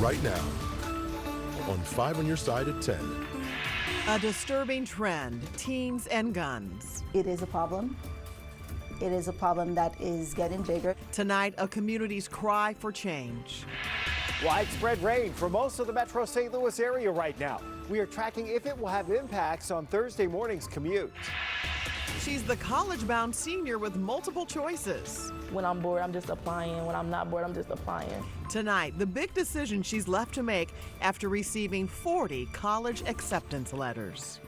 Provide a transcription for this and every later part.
right now on 5 on Your Side at 10. A disturbing trend, teens and guns. It is a problem. It is a problem that is getting bigger. Tonight, a community's cry for change. Widespread rain for most of the metro St. Louis area right now. We are tracking if it will have impacts on Thursday morning's commute. She's the college-bound senior with multiple choices. When I'm bored, I'm just applying. When I'm not bored, I'm just applying. Tonight, the big decision she's left to make after receiving 40 college acceptance letters.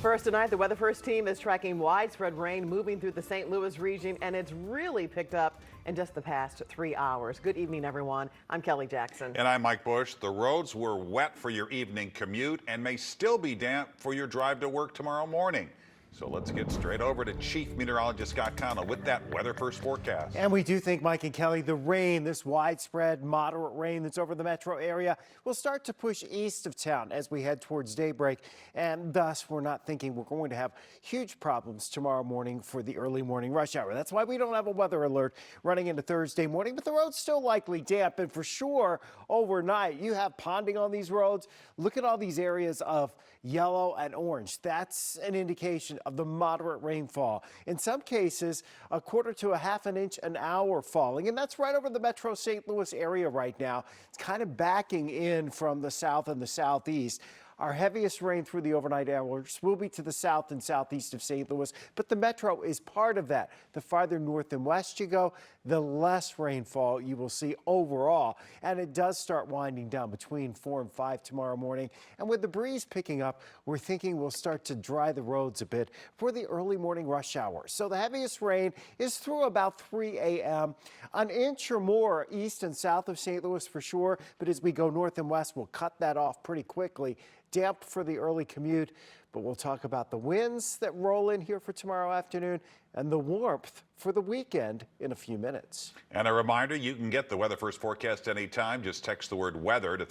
First tonight, the Weather First team is tracking widespread rain moving through the St. Louis region, and it's really picked up in just the past 3 hours. Good evening, everyone. I'm Kelly Jackson. And I'm Mike Bush. The roads were wet for your evening commute and may still be damp for your drive to work tomorrow morning. So let's get straight over to Chief Meteorologist Scott Connell with that Weather First forecast. And we do think, Mike and Kelly, the rain, this widespread moderate rain that's over the metro area, will start to push east of town as we head towards daybreak. And thus, we're not thinking we're going to have huge problems tomorrow morning for the early morning rush hour. That's why we don't have a weather alert running into Thursday morning, but the road's still likely damp. And for sure, overnight, you have ponding on these roads. Look at all these areas of yellow and orange. That's an indication of the moderate rainfall. In some cases, a quarter to a half an inch an hour falling, and that's right over the metro St. Louis area right now. It's kind of backing in from the south and the southeast. Our heaviest rain through the overnight hours will be to the south and southeast of St. Louis, but the metro is part of that. The farther north and west you go, the less rainfall you will see overall. And it does start winding down between 4 and 5 tomorrow morning. And with the breeze picking up, we're thinking we'll start to dry the roads a bit for the early morning rush hour. So the heaviest rain is through about 3 a.m. An inch or more east and south of St. Louis for sure, but as we go north and west, we'll cut that off pretty quickly. Damp for the early commute, but we'll talk about the winds that roll in here for tomorrow afternoon and the warmth for the weekend in a few minutes. And a reminder, you can get the Weather First forecast anytime. Just text the word weather to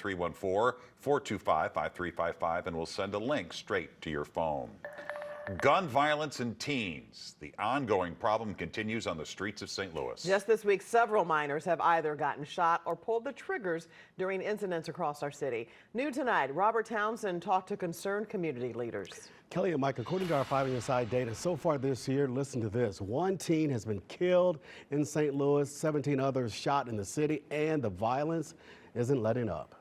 314-425-5355 and we'll send a link straight to your phone. Gun violence in teens. The ongoing problem continues on the streets of St. Louis. Just this week, several minors have either gotten shot or pulled the triggers during incidents across our city. New tonight, Robert Townsend talked to concerned community leaders. Kelly and Mike, according to our 5 on Your Side data, so far this year, listen to this. 1 teen has been killed in St. Louis, 17 others shot in the city, and the violence isn't letting up.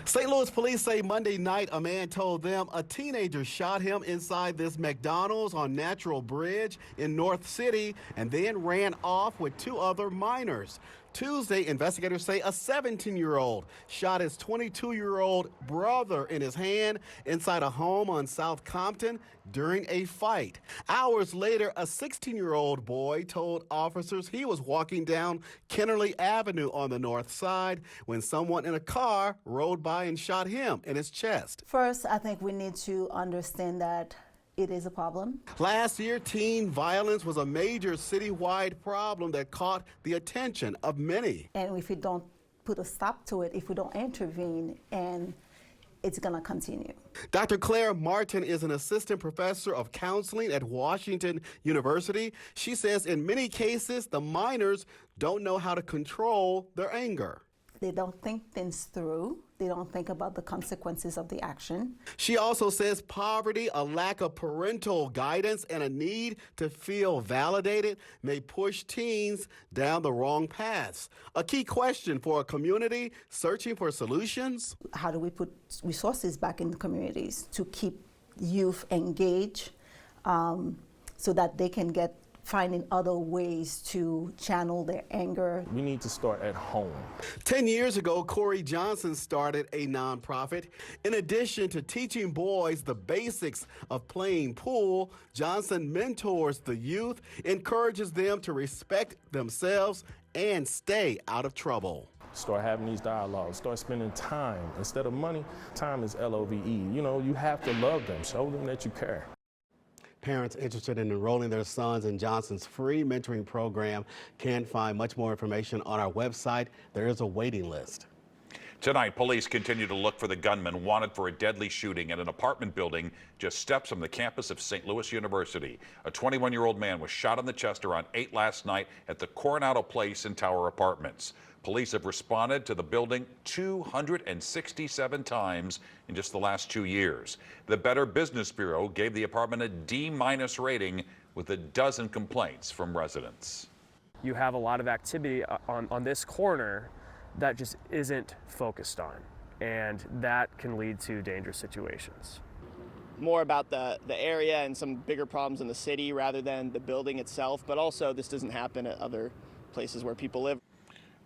St. Louis police say Monday night a man told them a teenager shot him inside this McDonald's on Natural Bridge in North City and then ran off with 2 other minors. Tuesday, investigators say a 17-year-old shot his 22-year-old brother in his hand inside a home on South Compton during a fight. Hours later, a 16-year-old boy told officers he was walking down Kennerly Avenue on the north side when someone in a car rode by and shot him in his chest. First, I think we need to understand that it is a problem. Last year, teen violence was a major citywide problem that caught the attention of many. And if we don't put a stop to it, if we don't intervene, and it's going to continue. Dr. Claire Martin is an assistant professor of counseling at Washington University. She says in many cases, the minors don't know how to control their anger. They don't think things through. They don't think about the consequences of the action. She also says poverty, a lack of parental guidance, and a need to feel validated may push teens down the wrong paths. A key question for a community searching for solutions. How do we put resources back in the communities to keep youth engaged so that they can get finding other ways to channel their anger? We need to start at home. 10 years ago, Corey Johnson started a nonprofit. In addition to teaching boys the basics of playing pool, Johnson mentors the youth, encourages them to respect themselves and stay out of trouble. Start having these dialogues, start spending time. Instead of money, time is L-O-V-E. You know, you have to love them, show them that you care. Parents interested in enrolling their sons in Johnson's free mentoring program can find much more information on our website. There is a waiting list. Tonight, police continue to look for the gunman wanted for a deadly shooting at an apartment building just steps from the campus of St. Louis University. A 21-year-old man was shot in the chest around 8 last night at the Coronado Place in Tower Apartments. Police have responded to the building 267 times in just the last 2 years. The Better Business Bureau gave the apartment a D- rating with a dozen complaints from residents. You have a lot of activity on this corner that just isn't focused on, and that can lead to dangerous situations. More about the area and some bigger problems in the city rather than the building itself, but also this doesn't happen at other places where people live.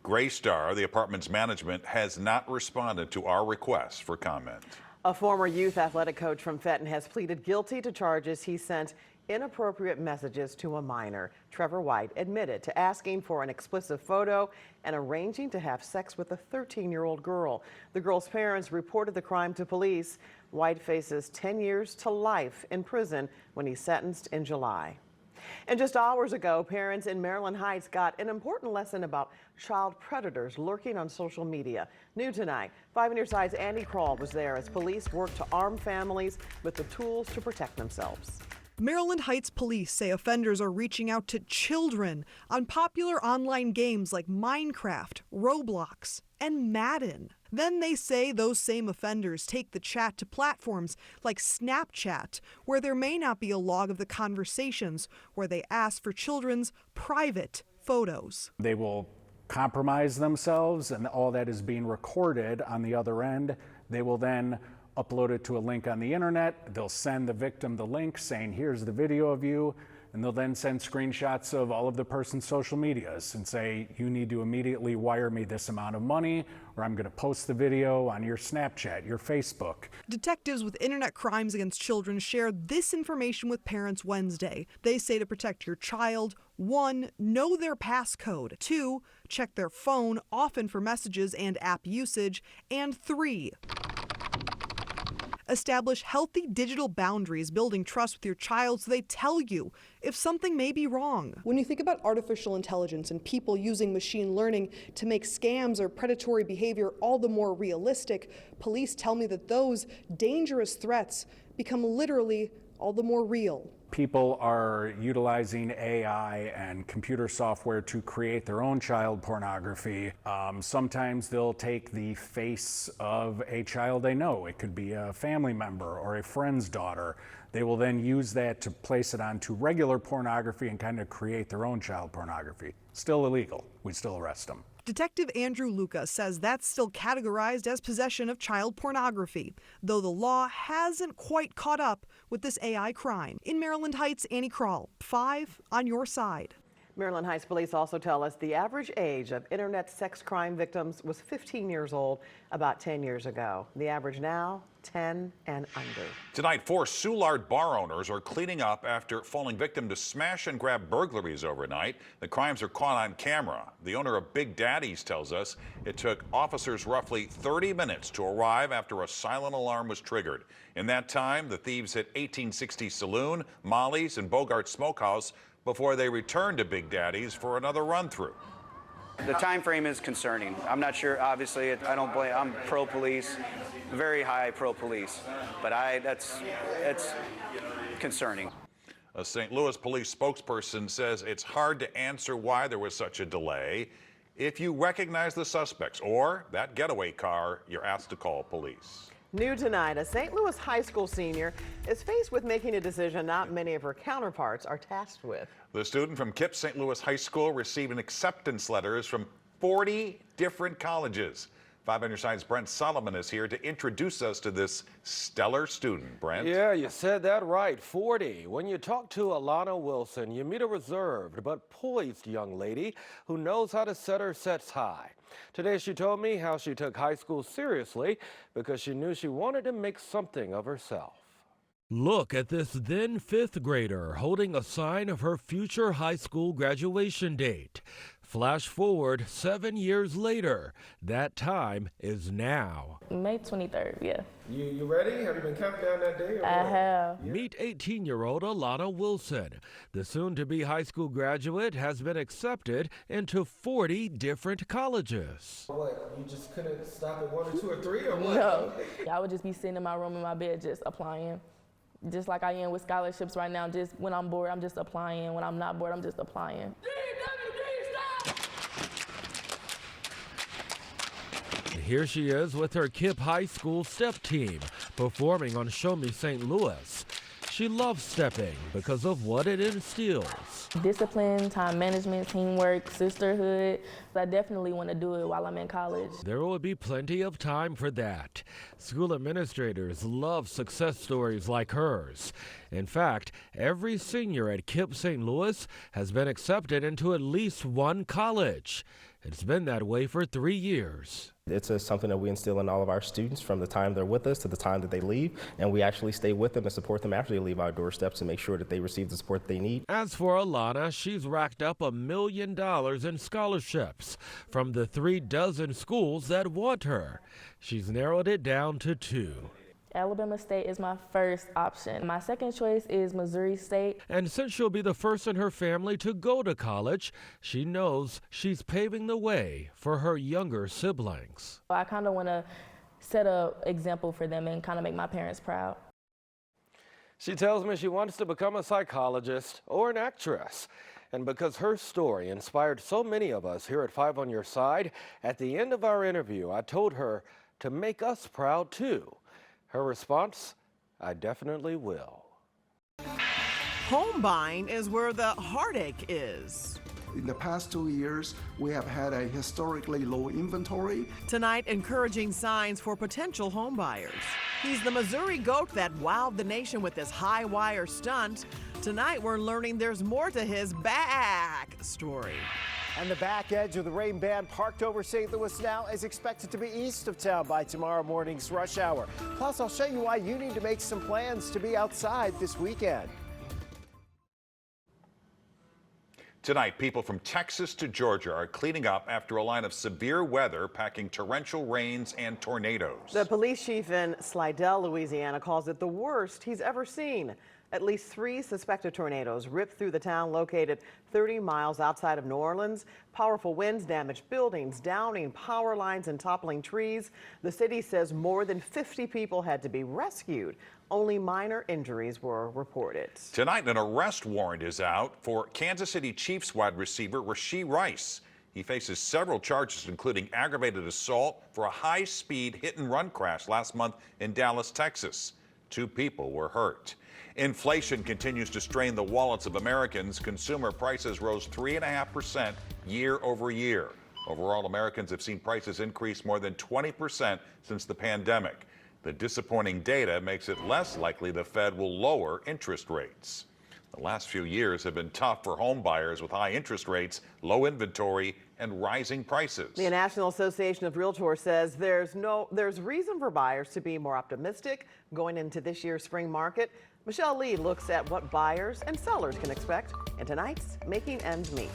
Graystar, the apartment's management, has not responded to our request for comment. A former youth athletic coach from Fenton has pleaded guilty to charges he sent inappropriate messages to a minor. Trevor White admitted to asking for an explicit photo and arranging to have sex with a 13-year-old girl. The girl's parents reported the crime to police. White faces 10 years to life in prison when he's sentenced in July. And just hours ago, parents in Maryland Heights got an important lesson about child predators lurking on social media. New tonight, 5 on Your Side's Andy Kroll was there as police worked to arm families with the tools to protect themselves. Maryland Heights police say offenders are reaching out to children on popular online games like Minecraft, Roblox, and Madden. Then they say those same offenders take the chat to platforms like Snapchat, where there may not be a log of the conversations, where they ask for children's private photos. They will compromise themselves, and all that is being recorded on the other end. They will then upload it to a link on the internet. They'll send the victim the link saying, here's the video of you, and they'll then send screenshots of all of the person's social medias and say, you need to immediately wire me this amount of money, or I'm going to post the video on your Snapchat, your Facebook. Detectives with Internet Crimes Against Children shared this information with parents Wednesday. They say to protect your child, 1, know their passcode, 2, check their phone, often for messages and app usage, and 3, establish healthy digital boundaries, building trust with your child so they tell you if something may be wrong. When you think about artificial intelligence and people using machine learning to make scams or predatory behavior all the more realistic, police tell me that those dangerous threats become literally all the more real. People are utilizing AI and computer software to create their own child pornography. Sometimes they'll take the face of a child they know. It could be a family member or a friend's daughter. They will then use that to place it onto regular pornography and kind of create their own child pornography. Still illegal. We'd still arrest them. Detective Andrew Lucas says that's still categorized as possession of child pornography, though the law hasn't quite caught up with this AI crime. In Maryland Heights, Annie Kroll, 5 on Your Side. Maryland Heights police also tell us the average age of internet sex crime victims was 15 years old about 10 years ago. The average now, 10 and under. Tonight, 4 Soulard bar owners are cleaning up after falling victim to smash and grab burglaries overnight. The crimes are caught on camera. The owner of Big Daddy's tells us it took officers roughly 30 minutes to arrive after a silent alarm was triggered. In that time, the thieves hit 1860 Saloon, Molly's, and Bogart Smokehouse before they returned to Big Daddy's for another run-through. The time frame is concerning. I'm not sure, obviously, I don't blame, I'm pro-police, very high pro-police, but it's concerning. A St. Louis police spokesperson says it's hard to answer why there was such a delay. If you recognize the suspects or that getaway car, you're asked to call police. New tonight, a St. Louis high school senior is faced with making a decision not many of her counterparts are tasked with. The student from KIPP St. Louis High School receiving acceptance letters from 40 different colleges. 5 on Your Side's Brent Solomon is here to introduce us to this stellar student. Brent? Yeah, you said that right, 40. When you talk to Alana Wilson, you meet a reserved but poised young lady who knows how to set her sets high. Today she told me how she took high school seriously because she knew she wanted to make something of herself. Look at this then 5th grader holding a sign of her future high school graduation date. Flash forward 7 years later. That time is now. May 23rd, yeah. You ready? Have you been counting down that day? I have. Meet 18-year-old Alana Wilson. The soon-to-be high school graduate has been accepted into 40 different colleges. What, you just couldn't stop at 1 or 2 or 3 or what? No. I would just be sitting in my room in my bed just applying. Just like I am with scholarships right now. Just when I'm bored, I'm just applying. When I'm not bored, I'm just applying. Here she is with her KIPP High School step team, performing on Show Me St. Louis. She loves stepping because of what it instills. Discipline, time management, teamwork, sisterhood. I definitely want to do it while I'm in college. There will be plenty of time for that. School administrators love success stories like hers. In fact, every senior at KIPP St. Louis has been accepted into at least one college. It's been that way for 3 years. It's something that we instill in all of our students from the time they're with us to the time that they leave, and we actually stay with them and support them after they leave our doorsteps and make sure that they receive the support they need. As for Alana, she's racked up $1 million in scholarships from the 36 schools that want her. She's narrowed it down to 2. Alabama State is my first option. My second choice is Missouri State. And since she'll be the first in her family to go to college, she knows she's paving the way for her younger siblings. I kind of want to set an example for them and kind of make my parents proud. She tells me she wants to become a psychologist or an actress. And because her story inspired so many of us here at 5 on Your Side, at the end of our interview, I told her to make us proud too. Her response, I definitely will. Home buying is where the heartache is. In the past 2 years, we have had a historically low inventory. Tonight, encouraging signs for potential home buyers. He's the Missouri goat that wowed the nation with his high wire stunt. Tonight, we're learning there's more to his back story. And the back edge of the rain band parked over St. Louis now is expected to be east of town by tomorrow morning's rush hour. Plus, I'll show you why you need to make some plans to be outside this weekend. Tonight, people from Texas to Georgia are cleaning up after a line of severe weather packing torrential rains and tornadoes. The police chief in Slidell, Louisiana, calls it the worst he's ever seen. At least 3 suspected tornadoes ripped through the town located 30 miles outside of New Orleans. Powerful winds damaged buildings, downing power lines and toppling trees. The city says more than 50 people had to be rescued. Only minor injuries were reported. Tonight, an arrest warrant is out for Kansas City Chiefs wide receiver Rashee Rice. He faces several charges, including aggravated assault for a high-speed hit-and-run crash last month in Dallas, Texas. 2 people were hurt. Inflation continues to strain the wallets of Americans. Consumer prices rose 3.5% year over year. Overall, Americans have seen prices increase more than 20% since the pandemic. The disappointing data makes it less likely the Fed will lower interest rates. The last few years have been tough for home buyers with high interest rates, low inventory, and rising prices. The National Association of Realtors says there's reason for buyers to be more optimistic going into this year's spring market. Michelle Lee looks at what buyers and sellers can expect in tonight's Making Ends Meet.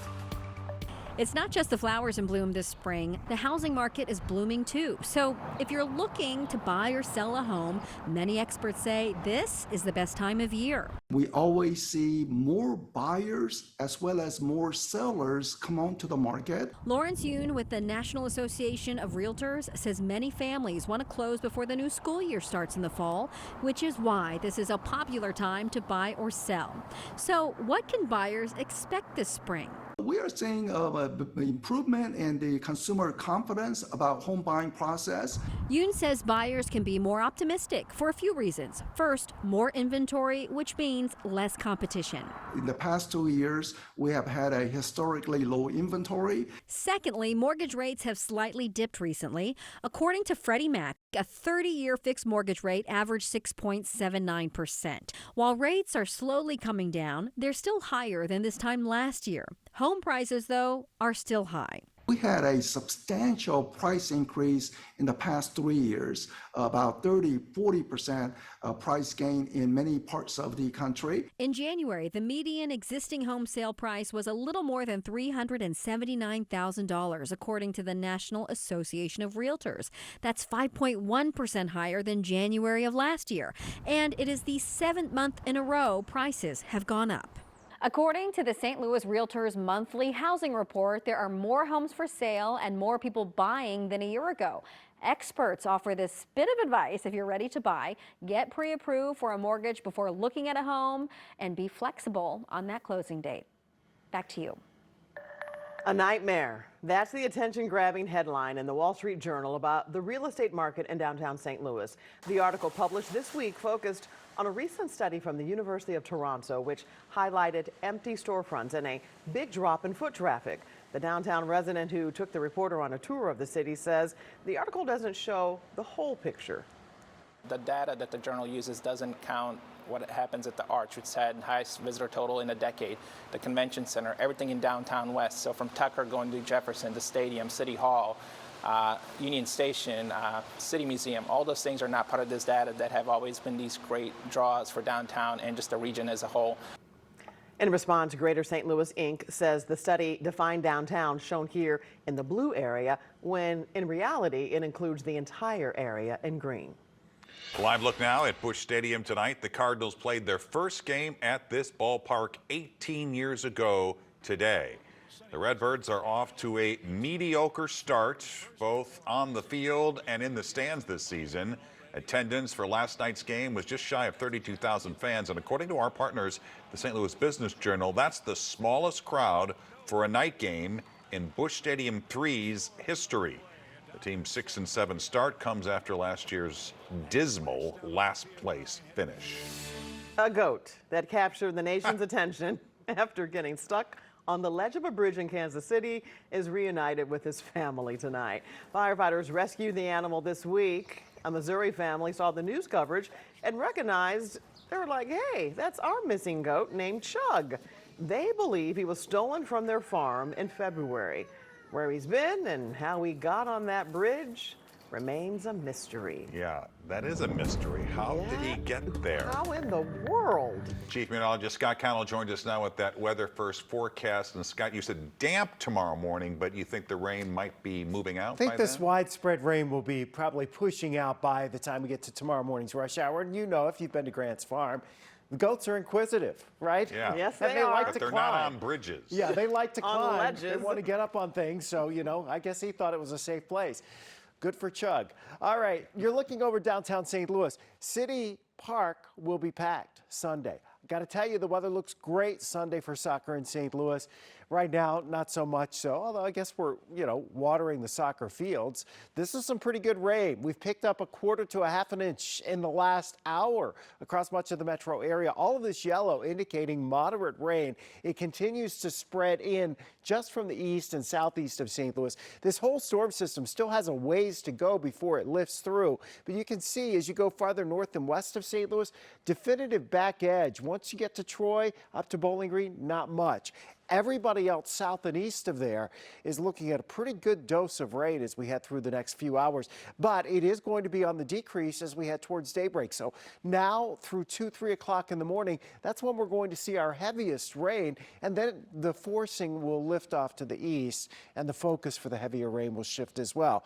It's not just the flowers in bloom this spring. The housing market is blooming too. So if you're looking to buy or sell a home, many experts say this is the best time of year. We always see more buyers as well as more sellers come onto the market. Lawrence Yoon with the National Association of Realtors says many families want to close before the new school year starts in the fall, which is why this is a popular time to buy or sell. So what can buyers expect this spring? We are seeing an improvement in the consumer confidence about home buying process. Yoon says buyers can be more optimistic for a few reasons. First, more inventory, which means less competition. In the past 2 years, we have had a historically low inventory. Secondly, mortgage rates have slightly dipped recently. According to Freddie Mac, a 30-year fixed mortgage rate averaged 6.79%. While rates are slowly coming down, they're still higher than this time last year. Home prices, though, are still high. We had a substantial price increase in the past 3 years, about 30–40% price gain in many parts of the country. In January, the median existing home sale price was a little more than $379,000, according to the National Association of Realtors. That's 5.1% higher than January of last year. And it is the 7th month in a row prices have gone up. According to the St. Louis Realtors monthly housing report, there are more homes for sale and more people buying than a year ago. Experts offer this bit of advice if you're ready to buy. Get pre-approved for a mortgage before looking at a home and be flexible on that closing date. Back to you. A nightmare. That's the attention-grabbing headline in the Wall Street Journal about the real estate market in downtown St. Louis. The article published this week focused on a recent study from the University of Toronto, which highlighted empty storefronts and a big drop in foot traffic. The downtown resident who took the reporter on a tour of the city says the article doesn't show the whole picture. The data that the journal uses doesn't count what happens at the Arch, which had highest visitor total in a decade, the convention center, everything in downtown West. So from Tucker going to Jefferson, the stadium, City Hall, Union Station, City Museum, all those things are not part of this data that have always been these great draws for downtown and just the region as a whole. In response, Greater St. Louis Inc. says the study defined downtown shown here in the blue area, when in reality it includes the entire area in green. Live look now at Busch Stadium tonight. The Cardinals played their first game at this ballpark 18 years ago today. The Redbirds are off to a mediocre start, both on the field and in the stands this season. Attendance for last night's game was just shy of 32,000 fans, and according to our partners, the St. Louis Business Journal, that's the smallest crowd for a night game in Busch Stadium 3's history. The team's 6-7 start comes after last year's dismal last place finish. A goat that captured the nation's attention after getting stuck on the ledge of a bridge in Kansas City is reunited with his family tonight. Firefighters rescued the animal this week. A Missouri family saw the news coverage and recognized, they were like, hey, that's our missing goat named Chug. They believe he was stolen from their farm in February. Where he's been and how he got on that bridge remains a mystery. Yeah, that is a mystery. How did he get there? How in the world? Chief Meteorologist Scott Connell joins us now with that weather first forecast. And Scott, you said damp tomorrow morning, but you think the rain might be moving out? I think this widespread rain will be probably pushing out by the time we get to tomorrow morning's rush hour. And you know, if you've been to Grant's Farm, the goats are inquisitive, right? Yeah. Yes, and they are. like But to they're climb. not on bridges. Yeah, they like to On climb. ledges. They want to get up on things. So, you know, I guess he thought it was a safe place. Good for Chug. All right, you're looking over downtown St. Louis. City Park will be packed Sunday. Got to tell you, the weather looks great Sunday for soccer in St. Louis. Right now, not so much so, although I guess we're, watering the soccer fields. This is some pretty good rain. We've picked up 1/4 to 1/2 inch in the last hour across much of the metro area. All of this yellow indicating moderate rain. It continues to spread in just from the east and southeast of St. Louis. This whole storm system still has a ways to go before it lifts through, but you can see as you go farther north and west of St. Louis, definitive back edge. Once you get to Troy, up to Bowling Green, not much. Everybody else south and east of there is looking at a pretty good dose of rain as we head through the next few hours. But it is going to be on the decrease as we head towards daybreak. So now through 2–3 o'clock in the morning, that's when we're going to see our heaviest rain. And then the forcing will lift off to the east and the focus for the heavier rain will shift as well.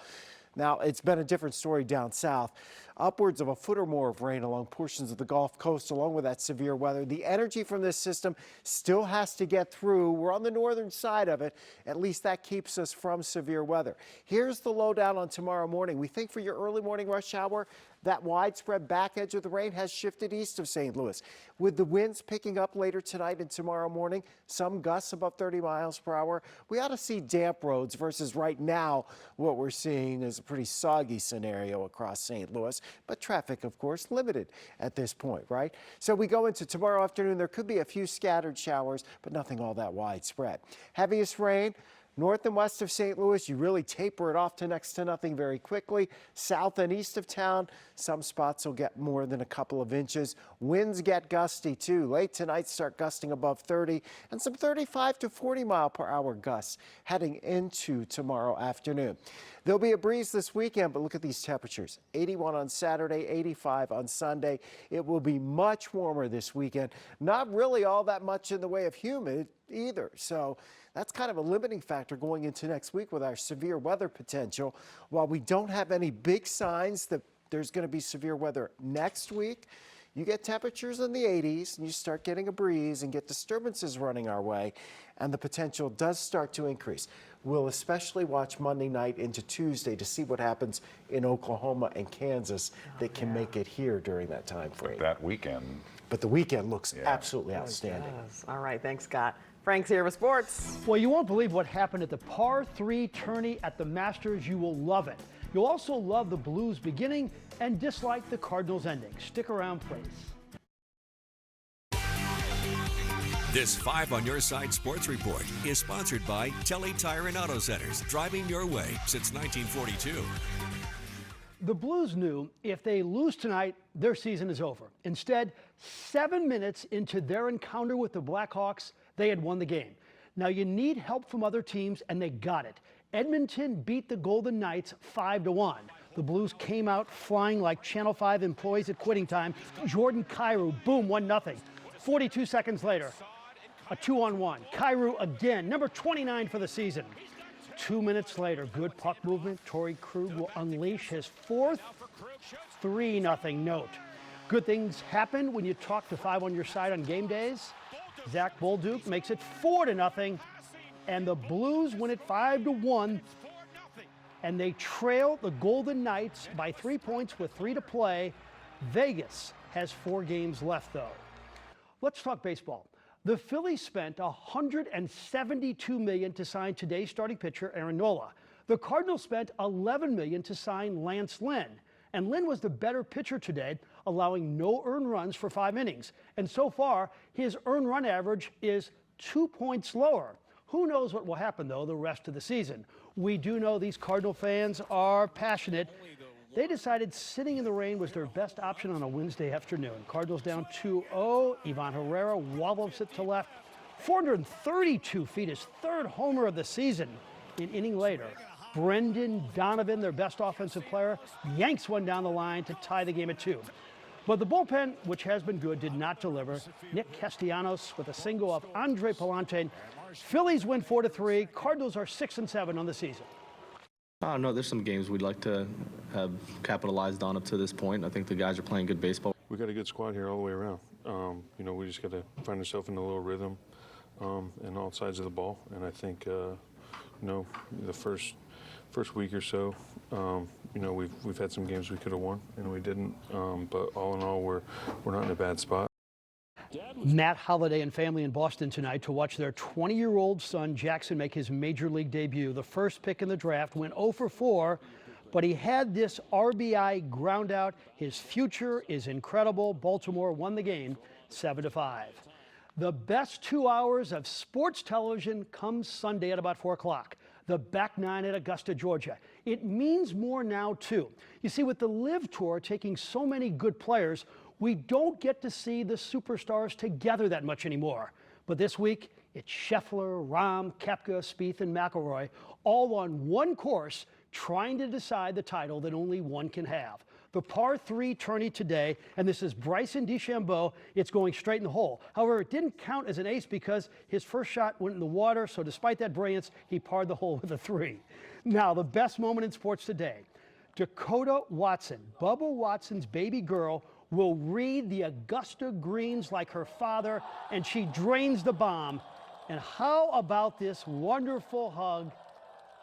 Now, it's been a different story down south. Upwards of 1 foot or more of rain along portions of the Gulf Coast, along with that severe weather. The energy from this system still has to get through. We're on the northern side of it. At least that keeps us from severe weather. Here's the lowdown on tomorrow morning. We think for your early morning rush hour, that widespread back edge of the rain has shifted east of St. Louis. With the winds picking up later tonight and tomorrow morning, some gusts above 30 miles per hour, we ought to see damp roads versus right now what we're seeing is a pretty soggy scenario across St. Louis. But traffic, of course, limited at this point, right? So we go into tomorrow afternoon. There could be a few scattered showers, but nothing all that widespread. Heaviest rain North and west of St. Louis, you really taper it off to next to nothing very quickly. South and east of town, some spots will get more than a couple of inches. Winds get gusty too. Late tonight, start gusting above 30 and some 35 to 40 mile per hour gusts heading into tomorrow afternoon. There'll be a breeze this weekend, but look at these temperatures. 81 on Saturday, 85 on Sunday. It will be much warmer this weekend. Not really all that much in the way of humid either. So that's kind of a limiting factor going into next week with our severe weather potential. While we don't have any big signs that there's going to be severe weather next week, you get temperatures in the 80s and you start getting a breeze and get disturbances running our way, and the potential does start to increase. We'll especially watch Monday night into Tuesday to see what happens in Oklahoma and Kansas that can make it here during that time frame. That weekend. But the weekend looks absolutely outstanding. All right, thanks, Scott. Frank's here with sports. Well, you won't believe what happened at the par 3 tourney at the Masters. You will love it. You'll also love the Blues beginning and dislike the Cardinals ending. Stick around, please. This 5 on Your Side Sports Report is sponsored by Telly Tire and Auto Centers, driving your way since 1942. The Blues knew if they lose tonight, their season is over. Instead, 7 minutes into their encounter with the Blackhawks, they had won the game. Now you need help from other teams, and they got it. Edmonton beat the Golden Knights 5-1. The Blues came out flying like Channel 5 employees at quitting time. Jordan Kyrou, boom, 1-0. 42 seconds later, a 2-on-1. Kyrou again, number 29 for the season. 2 minutes later, good puck movement. Torrey Krug will unleash his fourth 3-0 note. Good things happen when you talk to 5 on Your Side on game days. Zach Bolduc makes it 4-0, and the Blues win it 5-1, and they trail the Golden Knights by 3 points with 3 to play. Vegas has 4 games left, though. Let's talk baseball. The Phillies spent $172 million to sign today's starting pitcher Aaron Nola. The Cardinals spent $11 million to sign Lance Lynn. And Lynn was the better pitcher today, allowing no earned runs for 5 innings. And so far, his earned run average is 2 points lower. Who knows what will happen, though, the rest of the season? We do know these Cardinal fans are passionate. They decided sitting in the rain was their best option on a Wednesday afternoon. Cardinals down 2-0. Ivan Herrera wobbles it to left. 432 feet, his 3rd homer of the season. An inning later, Brendan Donovan, their best offensive player, yanks one down the line to tie the game at 2. But the bullpen, which has been good, did not deliver. Nick Castellanos with a single of Andre Palante. Phillies win 4-3. Cardinals are 6-7 on the season. I don't know. There's some games we'd like to have capitalized on up to this point. I think the guys are playing good baseball. We got a good squad here all the way around. We just got to find ourselves in a little rhythm in all sides of the ball. And I think, the first week or so, we've had some games we could have won and we didn't. But all in all, we're not in a bad spot. Matt Holliday and family in Boston tonight to watch their 20-year-old son Jackson make his major league debut. The first pick in the draft, went 0 for 4, but he had this RBI ground out. His future is incredible. Baltimore won the game 7-5. The best 2 hours of sports television comes Sunday at about 4 o'clock. The back nine at Augusta, Georgia. It means more now, too. You see, with the LIV Tour taking so many good players, we don't get to see the superstars together that much anymore. But this week, it's Scheffler, Rahm, Koepka, Spieth, and McIlroy, all on one course, trying to decide the title that only one can have. The par 3 tourney today, and this is Bryson DeChambeau. It's going straight in the hole. However, it didn't count as an ace because his first shot went in the water, so despite that brilliance, he parred the hole with a 3. Now, the best moment in sports today. Dakota Watson, Bubba Watson's baby girl, will read the Augusta greens like her father, and she drains the bomb. And how about this wonderful hug?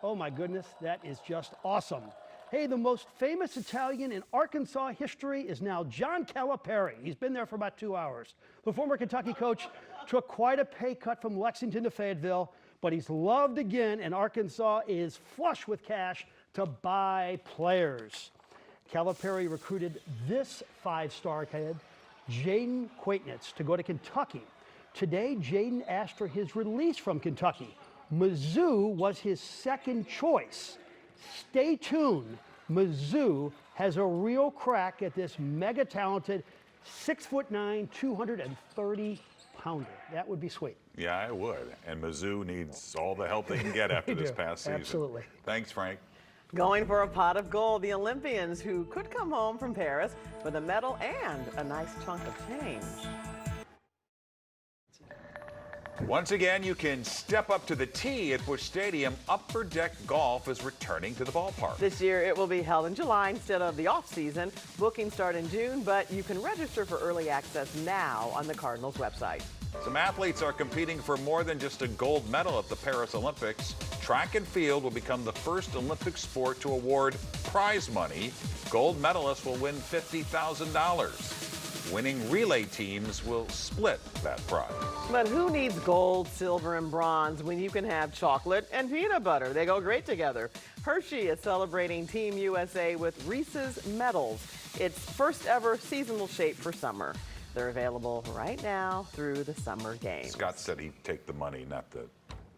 Oh my goodness, that is just awesome. Hey, the most famous Italian in Arkansas history is now John Calipari. He's been there for about 2 hours. The former Kentucky coach took quite a pay cut from Lexington to Fayetteville, but he's loved again, and Arkansas is flush with cash to buy players. Calipari recruited this 5-star kid, Jaden Quaitnitz, to go to Kentucky. Today, Jaden asked for his release from Kentucky. Mizzou was his second choice. Stay tuned. Mizzou has a real crack at this mega talented 6'9", 230-pounder. That would be sweet. Yeah, I would. And Mizzou needs all the help they can get after this past season. Absolutely. Thanks, Frank. Going for a pot of gold, the Olympians who could come home from Paris with a medal and a nice chunk of change. Once again, you can step up to the tee at Busch Stadium. Upper Deck Golf is returning to the ballpark. This year, it will be held in July instead of the off-season. Bookings start in June, but you can register for early access now on the Cardinals website. Some athletes are competing for more than just a gold medal at the Paris Olympics. Track and field will become the first Olympic sport to award prize money. Gold medalists will win $50,000. Winning relay teams will split that prize. But who needs gold, silver, and bronze when you can have chocolate and peanut butter? They go great together. Hershey is celebrating Team USA with Reese's Medals, its first ever seasonal shape for summer. They're available right now through the summer games. Scott said he'd take the money, not the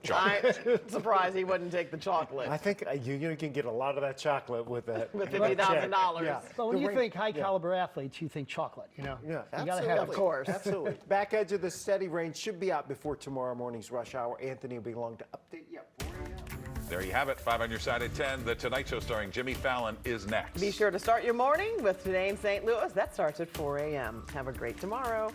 chocolate. I'm surprised he wouldn't take the chocolate. I think you can get a lot of that chocolate with that. With $50,000. Yeah. But when you think high caliber athletes, you think chocolate, you know? Yeah, You gotta absolutely. have Of course. Absolutely. Back edge of the steady rain should be out before tomorrow morning's rush hour. Anthony will be along to update you. There you have it, 5 on your side at 10. The Tonight Show starring Jimmy Fallon is next. Be sure to start your morning with Today in St. Louis. That starts at 4 a.m. Have a great tomorrow.